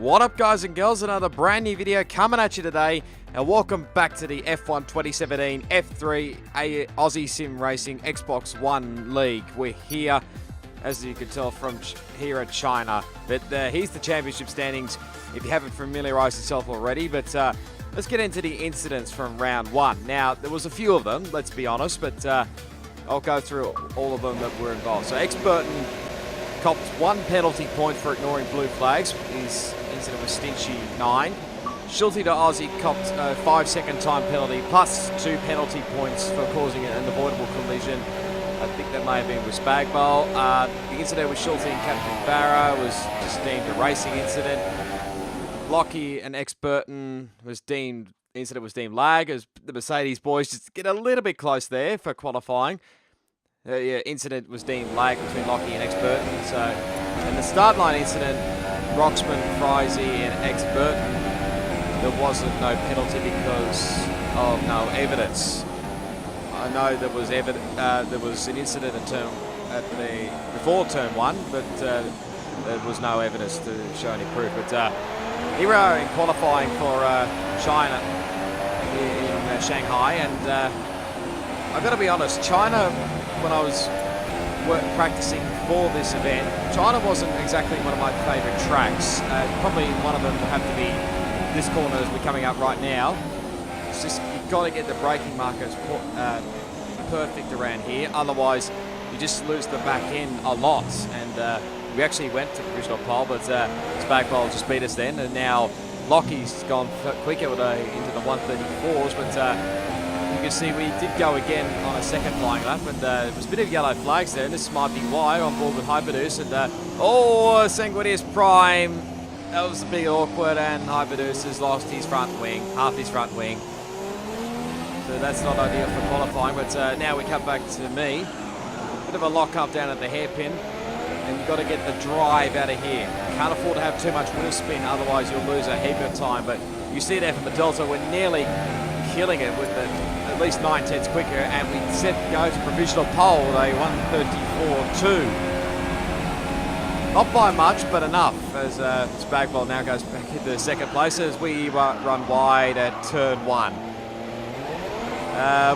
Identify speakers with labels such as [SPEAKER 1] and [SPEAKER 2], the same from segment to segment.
[SPEAKER 1] What up, guys and girls? Another brand new video coming at you today, and welcome back to the F1 2017 F3 Aussie Sim Racing Xbox One League. We're here, as you can tell, from here at China, but here's the championship standings if you haven't familiarized yourself already. But let's get into the incidents from round one. Now, there was a few of them, let's be honest, but I'll go through all of them that were involved. So Buurtonn copped 1 penalty point for ignoring blue flags. His incident was Stinchy 9. Schulte to Aussie copped a 5-second time penalty plus 2 penalty points for causing an unavoidable collision. I think that may have been with Spagbol. The incident with Schulte and Captain Farah was just deemed a racing incident. Lockie and Buurtonn was deemed lag, as the Mercedes boys just get a little bit close there for qualifying. Incident was deemed lag between Lockie and Buurtonn. So, in the start line incident, Roxman, Friese and Buurtonn, there wasn't no penalty because of no evidence. I know there was an incident before turn 1, but there was no evidence to show any proof. But here we are in qualifying for China in Shanghai, and I've got to be honest, China, when I was practicing for this event, China wasn't exactly one of my favourite tracks. Probably one of them would have to be this corner as we're coming up right now. It's just, you've got to get the braking markers perfect around here, otherwise you just lose the back end a lot. And we actually went to the provisional pole, but Spagbol just beat us then, and now Lockie's gone quicker into the 134s, but you can see we did go again on a second flying lap, and there was a bit of yellow flags there, and this might be why. On board with Hyperdeus, and SanguiniusPrime, that was a bit awkward, and Hyperdeus has lost his front wing, half his front wing. So that's not ideal for qualifying, but now we come back to me. Bit of a lock up down at the hairpin, and you've got to get the drive out of here. Can't afford to have too much wheel spin, otherwise you'll lose a heap of time. But you see there from the Delta, we're nearly killing it with at least 9/10 quicker, and we go to provisional pole with a 134.2. Not by much, but enough, as Spagbol now goes back into second place as we run wide at turn 1.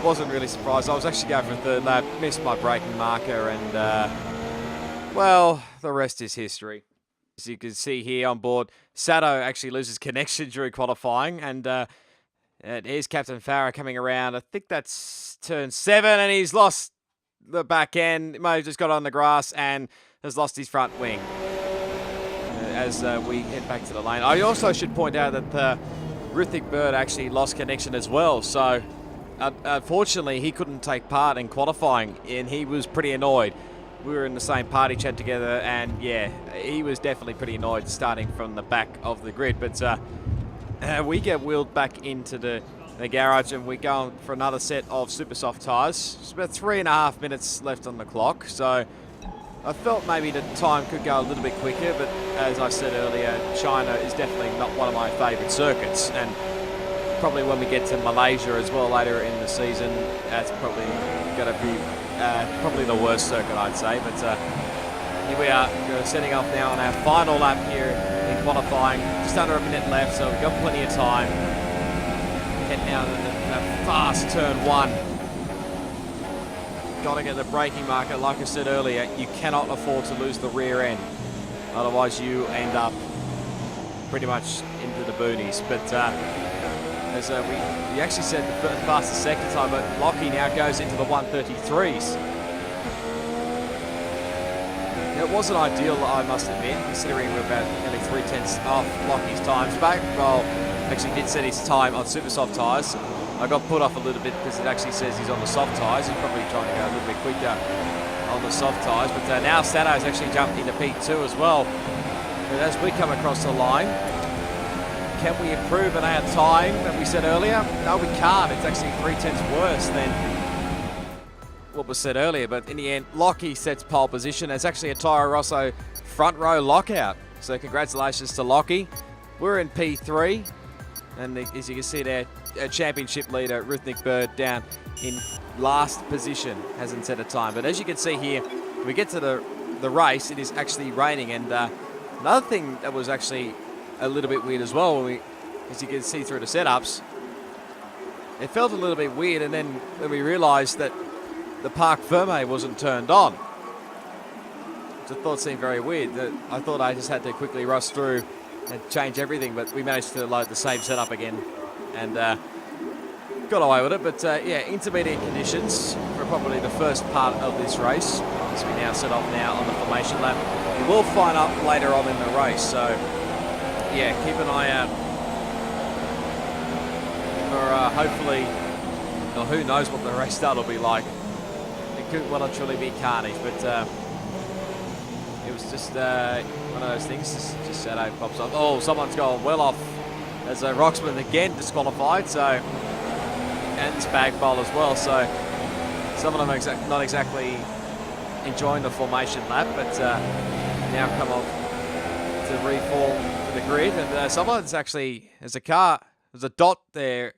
[SPEAKER 1] Wasn't really surprised. I was actually going for a third lap, missed my braking marker, and well, the rest is history. As you can see here on board, Sato actually loses connection during qualifying, and here's Captain Farah coming around. I think that's turn 7, and he's lost the back end. May have just got on the grass and has lost his front wing as we head back to the lane. I also should point out that Ruthik Bird actually lost connection as well, so unfortunately he couldn't take part in qualifying, and he was pretty annoyed. We were in the same party chat together, and yeah, he was definitely pretty annoyed starting from the back of the grid. But we get wheeled back into the garage, and we're going for another set of super soft tyres. It's about 3.5 minutes left on the clock, so I felt maybe the time could go a little bit quicker, but as I said earlier, China is definitely not one of my favourite circuits, and probably when we get to Malaysia as well later in the season, that's probably going to be probably the worst circuit, I'd say. But here we are, setting off now on our final lap here in qualifying. Just under a minute left, so we've got plenty of time. Head now to the fast turn 1. Got to get the braking marker. Like I said earlier, you cannot afford to lose the rear end, otherwise you end up pretty much into the boonies. But as we actually said the fastest second time, but Lockie now goes into the 133s. It wasn't ideal, I must admit, considering we're about nearly 3/10 off Lockie's times. Spagbol actually did set his time on super soft tyres. I got put off a little bit because it actually says he's on the soft tyres. He's probably trying to go a little bit quicker on the soft tyres. But now Sato's actually jumped into P2 as well. But as we come across the line, can we improve on our time that we said earlier? No, we can't. It's actually 3/10 worse than what was said earlier. But in the end, Lockie sets pole position. It's actually a Toro Rosso front row lockout. So congratulations to Lockie. We're in P3. And as you can see there, championship leader Ruthik Bird down in last position, hasn't set a time. But as you can see here, when we get to the race, it is actually raining. And another thing that was actually a little bit weird as well, as you can see through the setups. It felt a little bit weird, and then when we realised that the parc fermé wasn't turned on, which I thought seemed very weird. I thought I just had to quickly rush through and change everything, but we managed to load the same setup again and got away with it. But yeah, intermediate conditions for probably the first part of this race, as we now set off now on the formation lap. We will find up later on in the race, so yeah, keep an eye out for hopefully, or who knows what the race start will be like. It could well and truly be carnage, but it was just one of those things. Just Shadow pops up. Oh, someone's gone well off as a Roxman again disqualified. So, and Spag Bowl as well. So some of them are not exactly enjoying the formation lap, but now come off to reform to the grid. And someone's actually, there's a dot there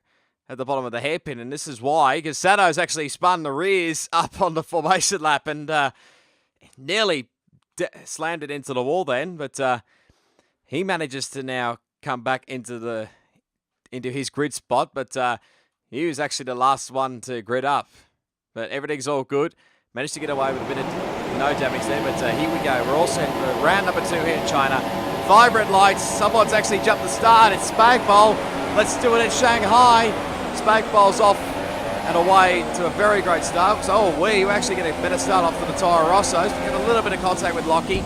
[SPEAKER 1] at the bottom of the hairpin, and this is why, because Sato's actually spun the rears up on the formation lap and nearly slammed it into the wall then, but he manages to now come back into his grid spot, but he was actually the last one to grid up. But everything's all good. Managed to get away with a bit of no damage there, but here we go. We're all set for round number 2 here in China. 5 red lights. Someone's actually jumped the start. It's Spag Bowl. Let's do it in Shanghai. Spag Bowl's off and away to a very great start. So, we actually get a better start off than the Toro Rossos. We get a little bit of contact with Lockie.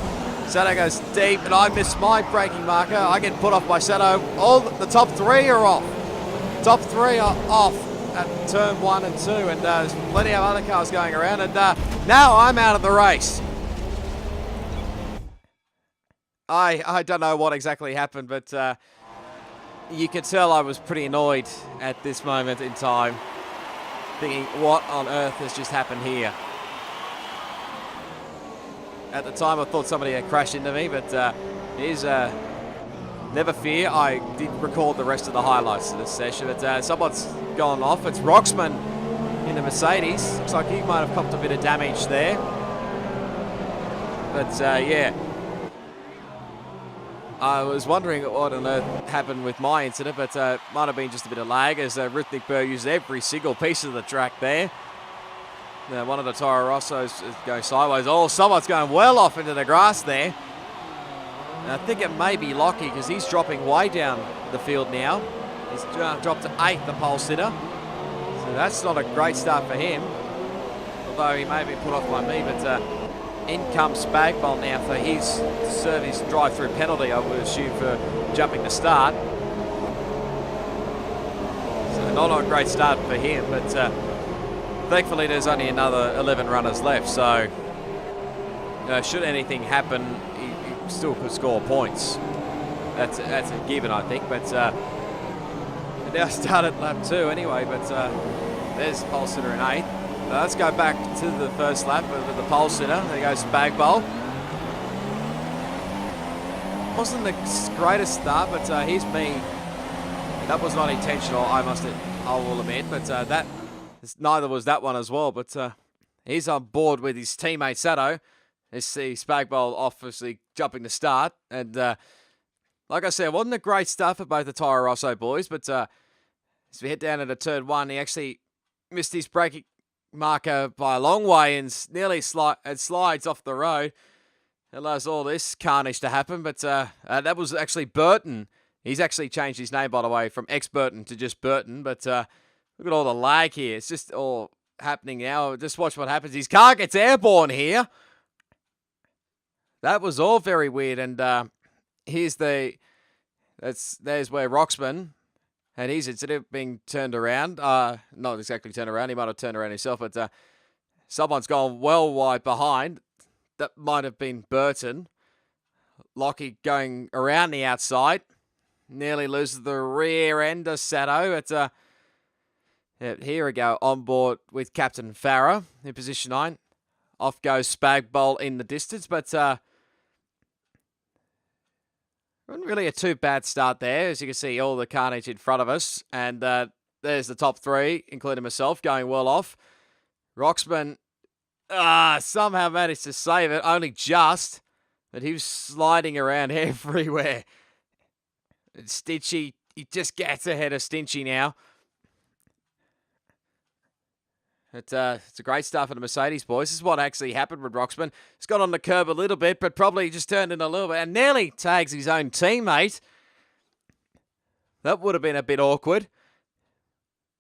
[SPEAKER 1] Sato goes deep, and I miss my braking marker. I get put off by Sato. All the top 3 are off. Top 3 are off at turn 1 and 2, and there's plenty of other cars going around, and now I'm out of the race. I don't know what exactly happened, but you could tell I was pretty annoyed at this moment in time, thinking, what on earth has just happened here? At the time, I thought somebody had crashed into me, but never fear. I did record the rest of the highlights of this session, but someone's gone off. It's Roxman in the Mercedes. Looks like he might have copped a bit of damage there. But yeah, I was wondering what on earth happened with my incident, but might have been just a bit of lag, as Rithnik Burr used every single piece of the track there. Now, one of the Toro Rossos is going sideways. Oh, someone's going well off into the grass there. And I think it may be Lockie, because he's dropping way down the field now. He's dropped to 8th, the pole sitter. So that's not a great start for him, although he may have been put off by me. But in comes Spag Bowl now for his service drive-through penalty, I would assume, for jumping the start. So not a great start for him, but thankfully there's only another 11 runners left. So should anything happen, he still could score points. That's a given, I think. But it now started lap 2 anyway. But there's pole sitter in 8th. Let's go back to the first lap with the pole sitter. There goes Spag Bowl. Wasn't the greatest start, but here's me. That was not intentional, I will admit. But neither was that one as well. But he's on board with his teammate Sato. You see Spag Bowl obviously jumping the start. And like I said, it wasn't a great start for both the Toro Rosso boys. But as we head down into turn 1, he actually missed his braking marker by a long way and nearly slides off the road. It allows all this carnage to happen. But that was actually Buurtonn. He's actually changed his name, by the way, from ex-Buurtonn to just Buurtonn. But look at all the lag here. It's just all happening now. Just watch what happens. His car gets airborne here. That was all very weird. And there's where Roxman had his incident being turned around. Not exactly turned around. He might have turned around himself. But someone's gone well wide behind. That might have been Buurtonn. Lockie going around the outside. Nearly loses the rear end of Sato. Here we go. On board with Captain Farah in position 9. Off goes Spag Bowl in the distance. But wasn't really a too bad start there. As you can see, all the carnage in front of us. And there's the top 3, including myself, going well off. Roxman somehow managed to save it. Only just. But he was sliding around everywhere. Stitchy, he just gets ahead of Stinchy now. It's a great start for the Mercedes boys. This is what actually happened with Roxman. He's got on the curb a little bit, but probably just turned in a little bit and nearly tags his own teammate. That would have been a bit awkward.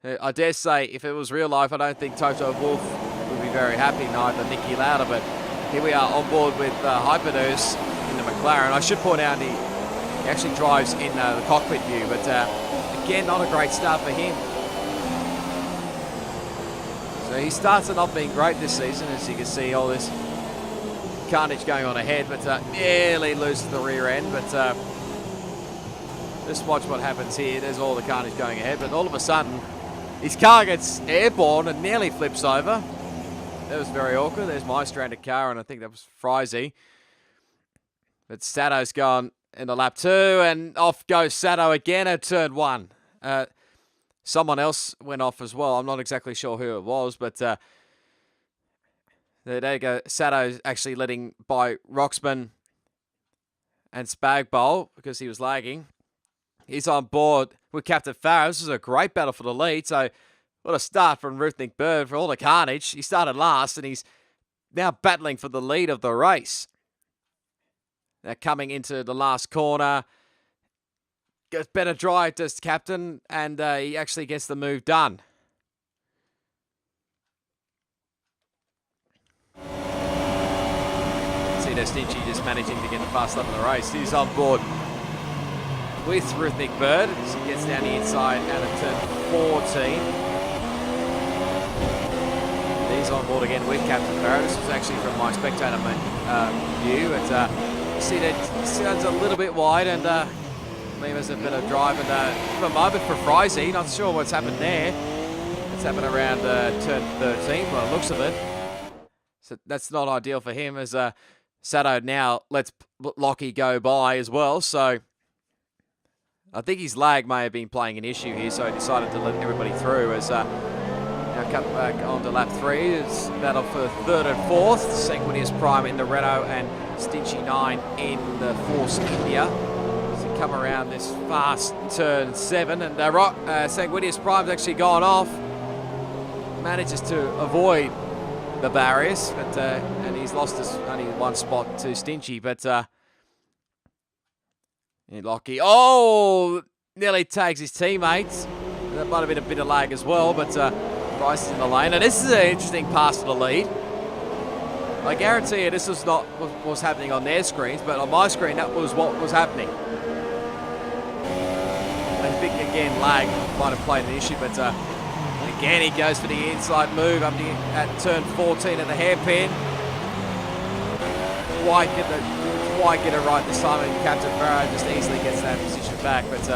[SPEAKER 1] I dare say, if it was real life, I don't think Toto Wolff would be very happy, neither Nicky Lauda, but here we are on board with Hyperdeus in the McLaren. I should point out he actually drives in the cockpit view, but again, not a great start for him. So he starts at not being great this season, as you can see, all this carnage going on ahead, but nearly loses the rear end. But just watch what happens here. There's all the carnage going ahead, but all of a sudden, his car gets airborne and nearly flips over. That was very awkward. There's my stranded car, and I think that was Frizy. But Sato's gone into lap 2, and off goes Sato again at turn 1. Someone else went off as well. I'm not exactly sure who it was, but there you go. Sato's actually letting by Roxman and Spagbowl because he was lagging. He's on board with Captain Farrow. This is a great battle for the lead. So what a start from Rutnik Bird for all the carnage. He started last, and he's now battling for the lead of the race. They're coming into the last corner. Gets better drive, does Captain, and he actually gets the move done. See there, Stinchy just managing to get the fast lap of the race. He's on board with Rutnik Bird as he gets down the inside out of turn 14. He's on board again with Captain Farrow. This was actually from my spectator view. You see that he sounds a little bit wide, and Lima's a bit of drive, and a moment for Frizy. Not sure what's happened there. It's happened around turn 13 by the looks of it. So that's not ideal for him, as Sato now lets Lockie go by as well. So I think his lag may have been playing an issue here, so he decided to let everybody through. As now cut back onto lap 3. It's battle for 3rd and 4th. SanguiniusPrime in the Renault and Stinchy 9 in the Force India. So come around this fast turn 7, and SanguiniusPrime's actually gone off. Manages to avoid the barriers, but and he's lost his only one spot to Stinchy, but Lockie, nearly tags his teammates. That might have been a bit of lag as well, but Bryce is in the lane. And this is an interesting pass to the lead. I guarantee you this was not what was happening on their screens, but on my screen that was what was happening. I think again lag might have played an issue, but again he goes for the inside move up at turn 14 at the hairpin. Quite get it right this time, and Captain Farrow just easily gets that position back. But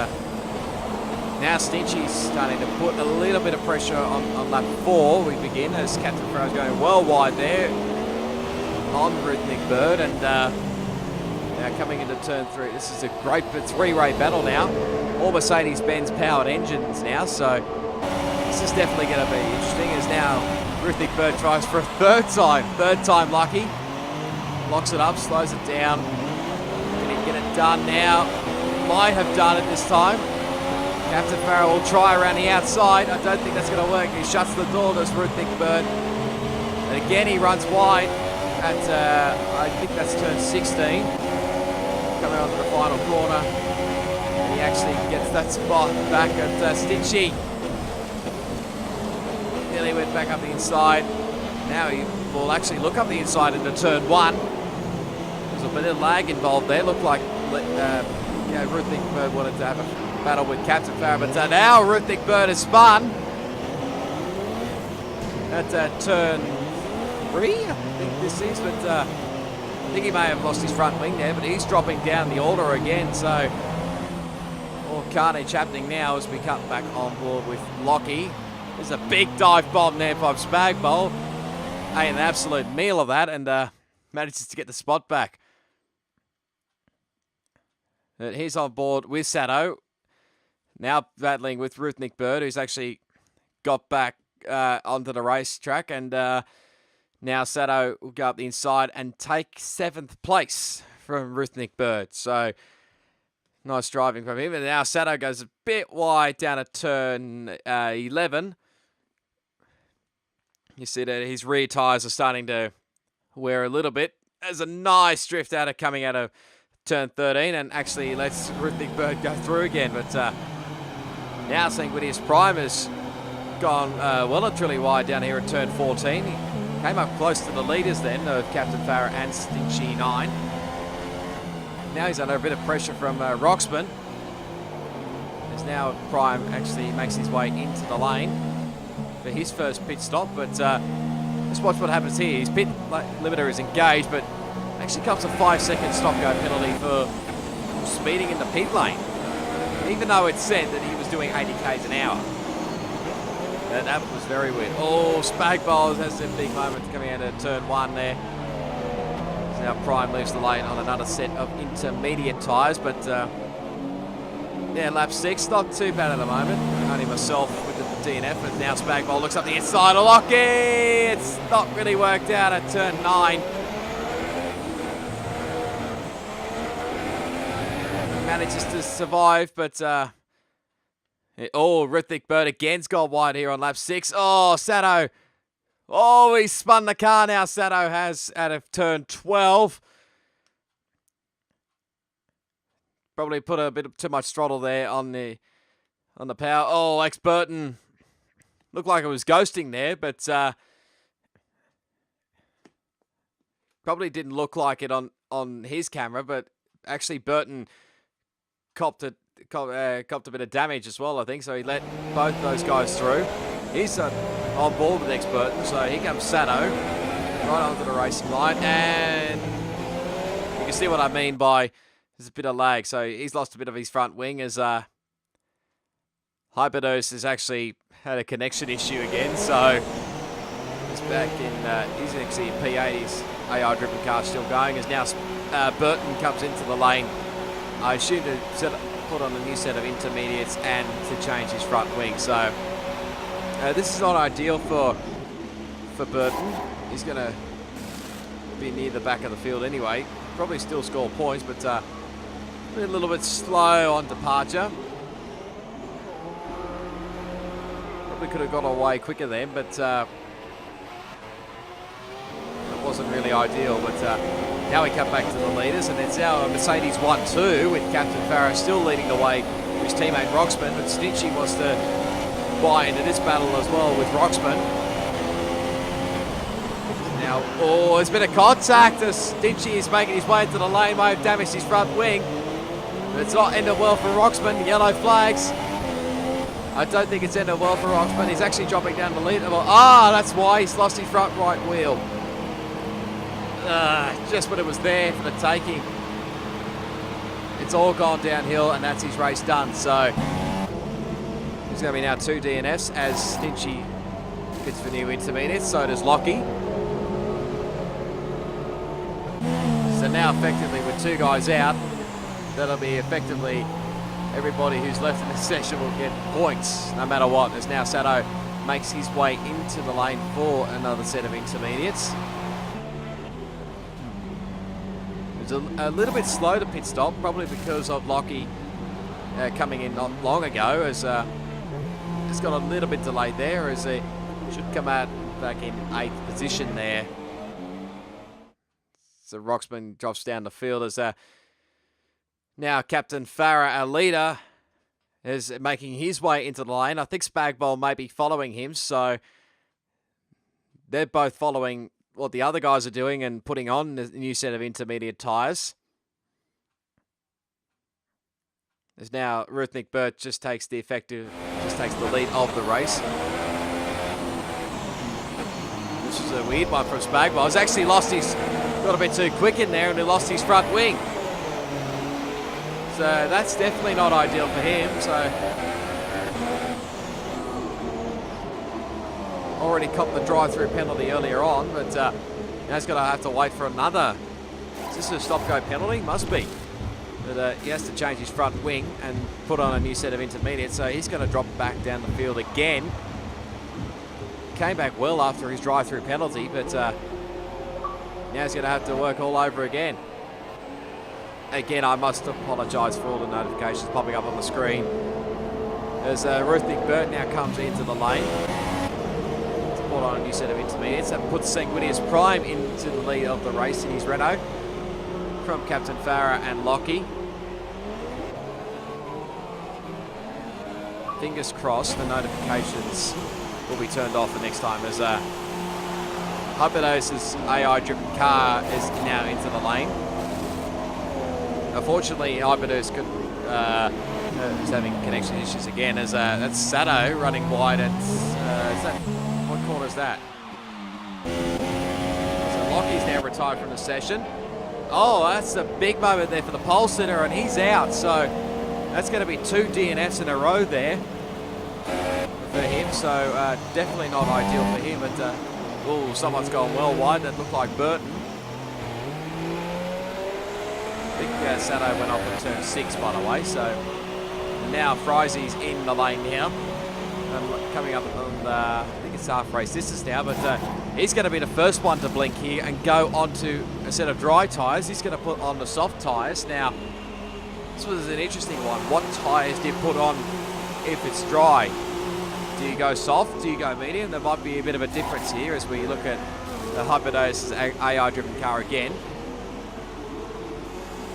[SPEAKER 1] now Stinchy's starting to put a little bit of pressure on lap 4. We begin as Captain Farrow's going well wide there on Rutnik Bird, and now coming into turn 3. This is a great three-way battle now. All Mercedes-Benz powered engines now, so this is definitely going to be interesting. As now Rutnik Bird tries for a third time lucky. Locks it up, slows it down. Can he get it done now? Might have done it this time. Captain Farrow will try around the outside. I don't think that's going to work. He shuts the door, does Rutnik Bird. And again, he runs wide at, I think that's turn 16. Coming onto the final corner. And he actually gets that spot back at Stinchy. Nearly went back up the inside. Now he will actually look up the inside into turn 1. There's a bit of lag involved there. Looked like Rutnik Bird wanted to have a battle with Captain Farrow, but now Rutnik Bird has spun at turn 3, I think this is, but I think he may have lost his front wing there, but he's dropping down the order again, so all carnage happening now as we cut back on board with Lockie. There's a big dive bomb there by Spagbowl. An absolute meal of that, and manages to get the spot back. But he's on board with Sato. Now battling with Rutnik Bird, who's actually got back onto the racetrack. And now Sato will go up the inside and take 7th place from Rutnik Bird. So Nice driving from him. And now Sato goes a bit wide down at turn 11. You see that his rear tyres are starting to wear a little bit. There's a nice drift coming out of turn 13, and actually lets Rhythmic Bird go through again. But now SanguiniusPrime has gone well and truly wide down here at turn 14. He came up close to the leaders then of Captain Farah and Stingy 9. Now he's under a bit of pressure from Roxman. As now Prime actually makes his way into the lane for his first pit stop. But just watch what happens here. His pit limiter is engaged, but actually comes a 5-second stop-go penalty for speeding in the pit lane, even though it said that he was doing 80 k's an hour. That was very weird. Oh, Spagbowls has a big moment coming out of turn 1 there. So now Prime leaves the lane on another set of intermediate tyres, but yeah, lap 6, not too bad at the moment. Only myself with the DNF, but now Spagbowl looks up the inside of Lockie. It's not really worked out at turn 9. Manages to survive, but Rhythmic Bird again's gone wide here on lap 6. Oh, Sato. Oh, he's spun the car now. Sato has out of turn 12. Probably put a bit too much throttle there on the power. Oh, Buurtonn looked like it was ghosting there, but probably didn't look like it on his camera. But actually, Buurtonn copped a bit of damage as well, I think. So he let both those guys through. He's on board with Buurtonn, so here comes Sato right onto the racing line, and you can see what I mean by there's a bit of lag. So he's lost a bit of his front wing as Hyperdeus has actually had a connection issue again. So he's back in, he's actually in P8. His AI-driven car still going as now Buurtonn comes into the lane. I assume to put on a new set of intermediates and to change his front wing. So this is not ideal for Buurtonn. He's going to be near the back of the field anyway. Probably still score points, but a little bit slow on departure. Probably could have got away quicker then, but it wasn't really ideal. But now we come back to the leaders, and it's our Mercedes 1-2 with Captain Farah still leading the way with his teammate Roxman, but Stitchy wants to buy into this battle as well with Roxman. Now, oh, there's been a contact as Stitchy is making his way into the lane, may have damaged his front wing. But it's not ended well for Roxman. Yellow flags. I don't think it's ended well for Roxman. He's actually dropping down the lead. That's why he's lost his front right wheel. Just when it was there for the taking. It's all gone downhill, and that's his race done. So there's going to be now 2 DNFs as Stitchy gets for new intermediates. So does Lockie. So now effectively with 2 guys out, that'll be effectively everybody who's left in this session will get points no matter what. As now Sato makes his way into the lane for another set of intermediates. It was a little bit slow to pit stop, probably because of Lockie coming in not long ago, as it's got a little bit delayed there, as it should come out back in 8th position there. So Roxman drops down the field as now Captain Farah, our leader, is making his way into the lane. I think Spagbowl may be following him, so they're both following what the other guys are doing and putting on the new set of intermediate tyres. As now Rhythmic Bird just takes the lead of the race. This is a weird one from Spagbowl. He's actually got a bit too quick in there and he lost his front wing. So that's definitely not ideal for him. So already copped the drive-through penalty earlier on, but now he's going to have to wait for another. Is this a stop-go penalty? Must be. But he has to change his front wing and put on a new set of intermediates. So he's going to drop back down the field again. Came back well after his drive-through penalty, but now he's going to have to work all over again. again, I must apologise for all the notifications popping up on the screen. As Ruthnik Burt now comes into the lane. To put on a new set of intermediates. That puts SanguiniusPrime into the lead of the race in his Renault. From Captain Farah and Lockie. Fingers crossed the notifications will be turned off the next time as Hyperdeus' AI-driven car is now into the lane. Unfortunately, Hyperdeus is having connection issues again as that's Sato running wide at, what corner is that? So Lockie's now retired from the session. Oh, that's a big moment there for the pole sitter and he's out. So that's going to be 2 DNFs in a row there for him. So definitely not ideal for him. But oh, someone's gone well wide. That looked like Buurtonn. I think Sato went off at turn 6, by the way. So now Frizzy's in the lane now. Coming up on I think it's half race distance now, but he's going to be the first one to blink here and go onto a set of dry tyres. He's going to put on the soft tyres. Now, this was an interesting one. What tyres do you put on if it's dry? Do you go soft? Do you go medium? There might be a bit of a difference here as we look at the Hyperdeus AI-driven car again.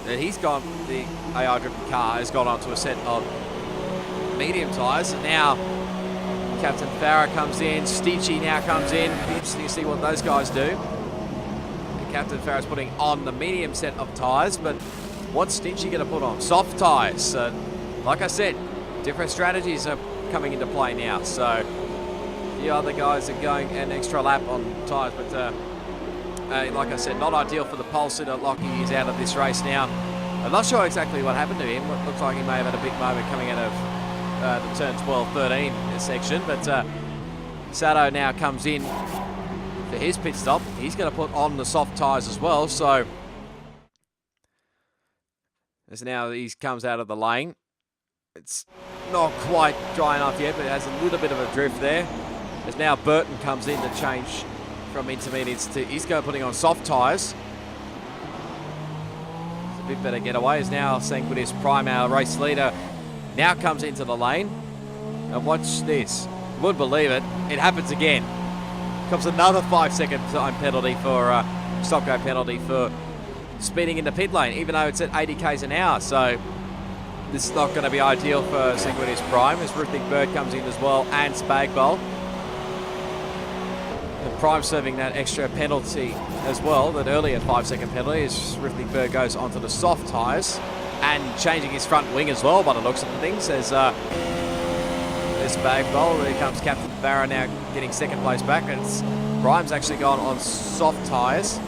[SPEAKER 1] And the AI-driven car has gone onto a set of medium tyres, and now Captain Farah comes in, Stitchy now comes in. Be interesting to see what those guys do. And Captain Farah's putting on the medium set of tyres, but what's Stitchy going to put on? Soft tyres. Like I said, different strategies are coming into play now. So the other guys are going an extra lap on tyres, but like I said, not ideal for the pole sitter. Lockie is out of this race now. I'm not sure exactly what happened to him. It looks like he may have had a big moment coming out of the turn 12-13 section, but Sato now comes in for his pit stop. He's going to put on the soft tyres as well, so as now he comes out of the lane. It's not quite dry enough yet, but it has a little bit of a drift there. As now Buurtonn comes in to change from intermediates to, he's going putting on soft tyres. It's a bit better getaway as now SanguiniusPrime, our race leader, now comes into the lane, and watch this. You wouldn't believe it. It happens again. Comes another 5-second time penalty for stop go penalty for speeding in the pit lane, even though it's at 80 k's an hour. So this is not going to be ideal for SanguiniusPrime as Ruthnik Bird comes in as well and Spagbol. And Prime serving that extra penalty as well, that earlier 5-second penalty, as Ruthnik Bird goes onto the soft tyres. And changing his front wing as well by the looks of things as this bag bowl. There comes Captain Farah now getting second place back. Prime's actually gone on soft tyres.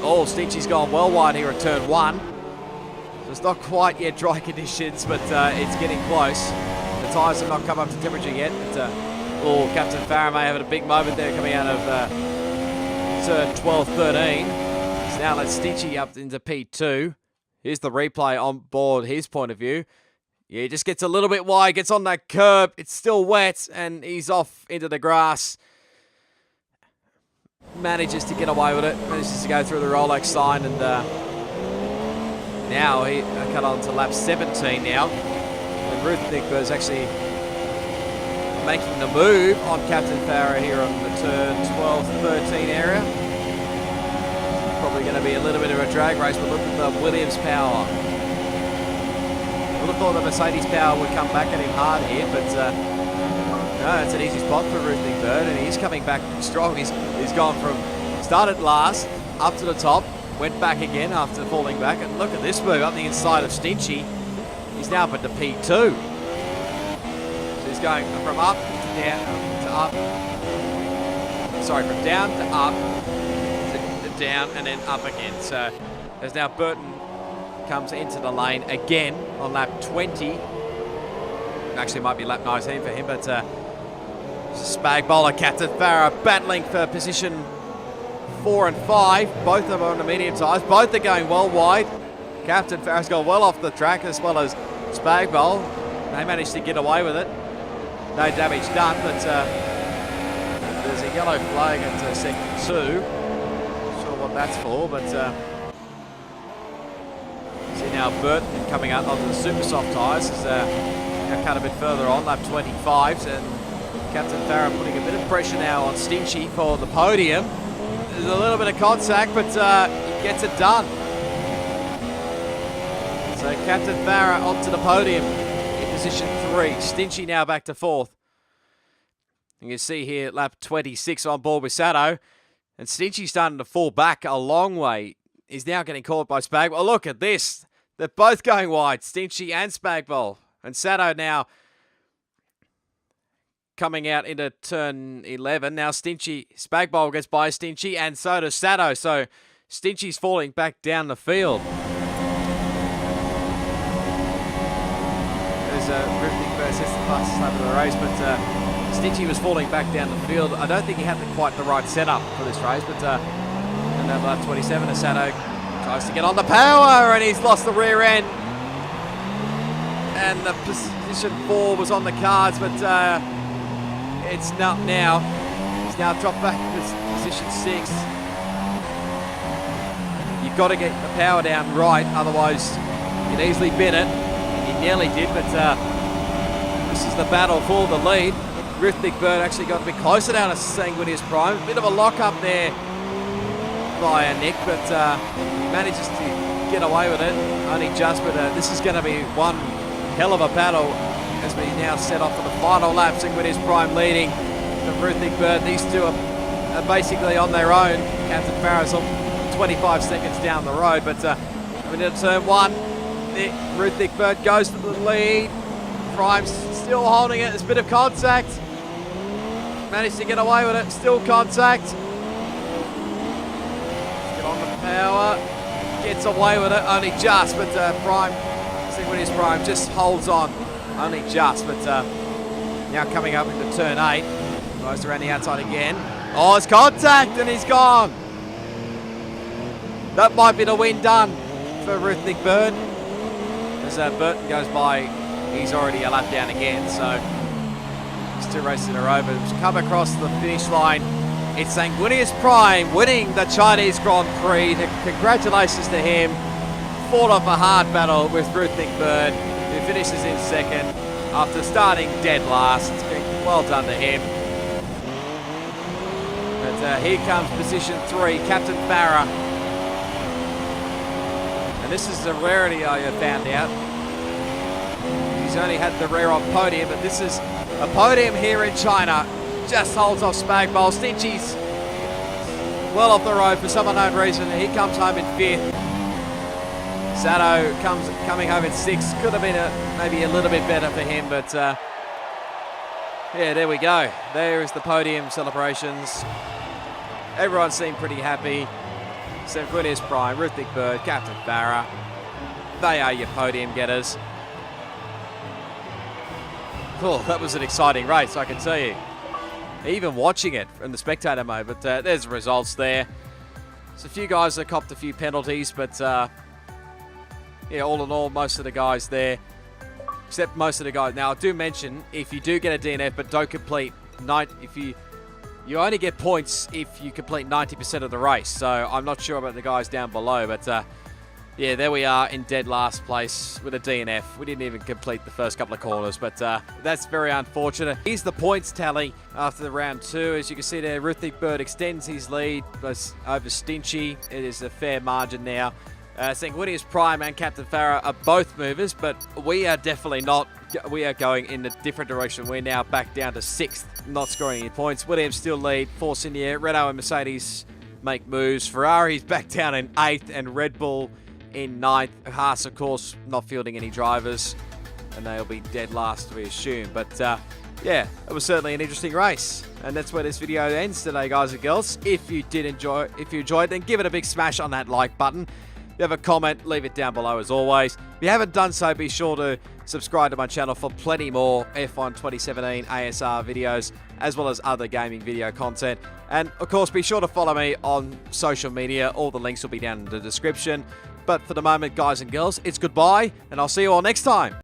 [SPEAKER 1] Oh, Stitchy's gone well wide here at turn 1. So it's not quite yet dry conditions, but it's getting close. The tyres have not come up to temperature yet. But, Captain Farah may have a big moment there coming out of turn 12-13. So now let's Stitchy up into P2. Here's the replay on board his point of view. Yeah, he just gets a little bit wide, gets on that curb. It's still wet, and he's off into the grass. Manages to get away with it. Manages to go through the Rolex sign, and now he cut on to lap 17 now. And Ruthnik was actually making the move on Captain Farah here on the turn 12-13 area. Probably going to be a little bit of a drag race, but look at the Williams power. Would have thought the Mercedes power would come back at him hard here, but no, it's an easy spot for Ruthnik Bird, and he's coming back strong. He's gone from started last up to the top, went back again after falling back, and look at this move up the inside of Stitchy. He's now up at the P2. So he's going from up to down to up. Sorry, from down to up. Down and then up again. So as now Buurtonn comes into the lane again on lap 20. Actually might be lap 19 for him, but Spag Bowler, Captain Farah battling for position 4 and 5. Both of them are on the medium tyres. Both are going well wide. Captain Farah's gone well off the track as well as Spag Bowl. They managed to get away with it. No damage done, but there's a yellow flag at second 2. What that's for, but so See now Buurtonn coming out onto the super soft tyres. Is cut a bit further on, lap 25, and Captain Farah putting a bit of pressure now on Stingy for the podium. There's a little bit of contact, but he gets it done. So Captain Farah onto the podium in position 3. Stingy now back to 4th. You can see here lap 26 on board with Sato. And Stingy's starting to fall back a long way. He's now getting caught by Spagbol. Oh, look at this. They're both going wide, Stingy and Spagbol. And Sato now coming out into turn 11. Now Spagbol gets by Stingy, and so does Sato. So Stingy's falling back down the field. There's a Rifting versus the fastest lap of the race, but Stingy was falling back down the field. I don't think he had quite the right setup for this race, but another lap 27 as Sato tries to get on the power, and he's lost the rear end. And the position 4 was on the cards, but it's not now. He's now dropped back to position 6. You've got to get the power down right, otherwise you'd easily bin it. He nearly did, but this is the battle for the lead. Rithnik Bird actually got a bit closer down to SanguiniusPrime. A bit of a lock up there by Nick, but manages to get away with it. Only just, but this is going to be one hell of a battle as we now set off for the final lap. SanguiniusPrime leading from Rithnik Bird. These two are basically on their own. Captain Farah's 25 seconds down the road, but coming into turn 1, Rithnik Bird goes for the lead. Prime's still holding it. There's a bit of contact. Managed to get away with it. Still contact. Get on the power. Gets away with it. Only just, but SanguiniusPrime just holds on. Only just, but now coming up into turn 8. Goes around the outside again. Oh, it's contact, and he's gone. That might be the win done for Rithnik Bird. As Buurtonn goes by, he's already a lap down again, so it's 2 races in a row, but to come across the finish line, it's SanguiniusPrime winning the Chinese Grand Prix. Congratulations to him. Fought off a hard battle with Rithnik Bird, who finishes in 2nd after starting dead last. Well done to him. But here comes position 3, Captain Farah. And this is a rarity I have found out. He's only had the rare on podium, but this is a podium here in China. Just holds off Spagbol. Stingy's well off the road for some unknown reason. He comes home in 5th. Sato coming home in 6th. Could have been maybe a little bit better for him, but yeah, there we go. There is the podium celebrations. Everyone seemed pretty happy. SanguiniusPrime, Rithnik Bird, Captain Farah. They are your podium getters. Cool, that was an exciting race, I can tell you. Even watching it from the spectator mode, but there's the results there. There's a few guys that copped a few penalties, but yeah, all in all, most of the guys there, except most of the guys. Now, I do mention, if you do get a DNF but don't complete, you only get points if you complete 90% of the race. So I'm not sure about the guys down below, but yeah, there we are in dead last place with a DNF. We didn't even complete the first couple of corners, but that's very unfortunate. Here's the points tally after the round 2. As you can see there, Rithnik Bird extends his lead over Stingy. It is a fair margin now. SanguiniusPrime and Captain Farah are both movers, but we are definitely not. We are going in a different direction. We're now back down to 6th, not scoring any points. Williams still lead, Force in the air. Renault and Mercedes make moves. Ferrari's back down in 8th, and Red Bull in 9th. Haas, of course, not fielding any drivers, and they'll be dead last, we assume. But yeah, it was certainly an interesting race, and that's where this video ends today, guys and girls. If you enjoyed, then give it a big smash on that like button. If you have a comment, leave it down below as always. If you haven't done so, be sure to subscribe to my channel for plenty more F1 2017 ASR videos, as well as other gaming video content. And of course, be sure to follow me on social media. All the links will be down in the description. But for the moment, guys and girls, it's goodbye, and I'll see you all next time.